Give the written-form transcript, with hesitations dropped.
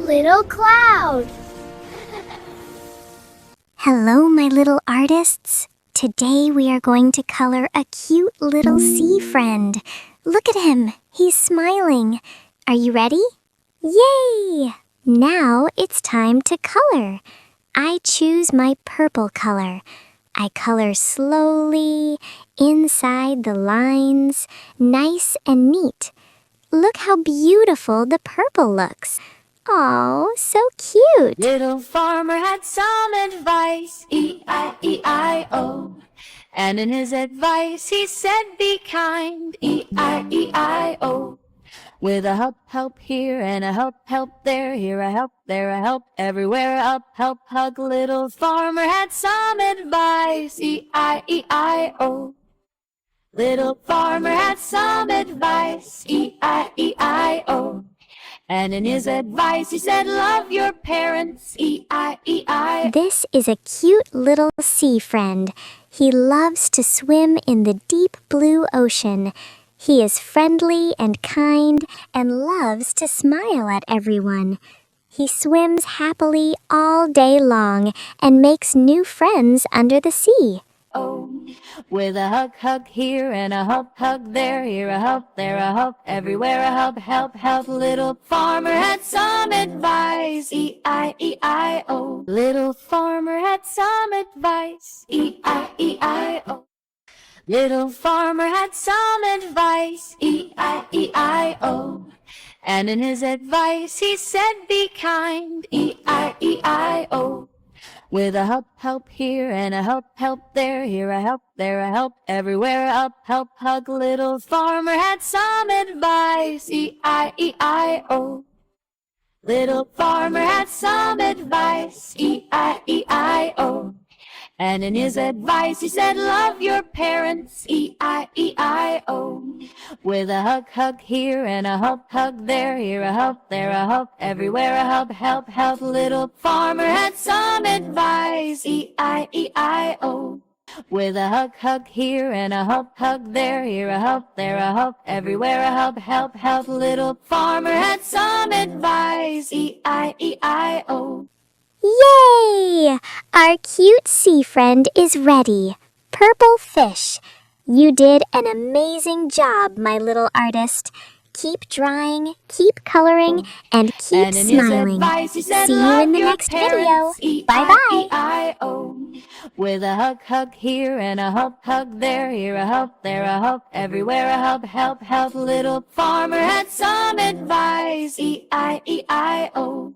little cloud. Hello, my little artists. Today we are going to color a cute little sea friend. Look at him. He's smiling. Are you ready? Yay! Now it's time to color. I choose my purple color. I color slowly, inside the lines, nice and neat. Look how beautiful the purple looks. Oh, so cute. Little farmer had some advice, E-I-E-I-O. And in his advice he said, be kind, E-I-E-I-O. With a help here and a help there, here a help, there a help, everywhere a help, hug. Little farmer had some advice, E-I-E-I-O. Little farmer had some advice, E-I-E-I-O. And in his advice he said, love your parents, E-I-E-I. This is a cute little sea friend. He loves to swim in the deep blue ocean. He is friendly and kind and loves to smile at everyone. He swims happily all day long and makes new friends under the sea. Oh, with a hug here and a hug there, here a help, there a help, everywhere a help. Little farmer had some advice, E-I-E-I-O. Little farmer had some advice, E-I-E-I-O. Little farmer had some advice, E-I-E-I-O. And in his advice he said, be kind, E-I-E-I-O. With a help here and a help there, here a help, there a help, everywhere a help, hug. Little farmer had some advice, E-I-E-I-O. Little farmer had some advice, E-I-E-I-O. And in his advice he said, love your parents, E-I-E-I-O. With a hug here and a hug there, here a help, there a help, everywhere a help. Little farmer had some advice, E-I-E-I-O. With a hug here and a hug there, here a help, there a help, everywhere a help. Little farmer had some advice, E-I-E-I-O. Yay! Our cute sea friend is ready. Purple fish. You did an amazing job, my little artist. Keep drawing, keep coloring, and keep smiling. See you in the next video. Bye-bye. With a hug here and a hug there, here a help, there a help, everywhere a help. Little farmer had some advice, E-I-E-I-O.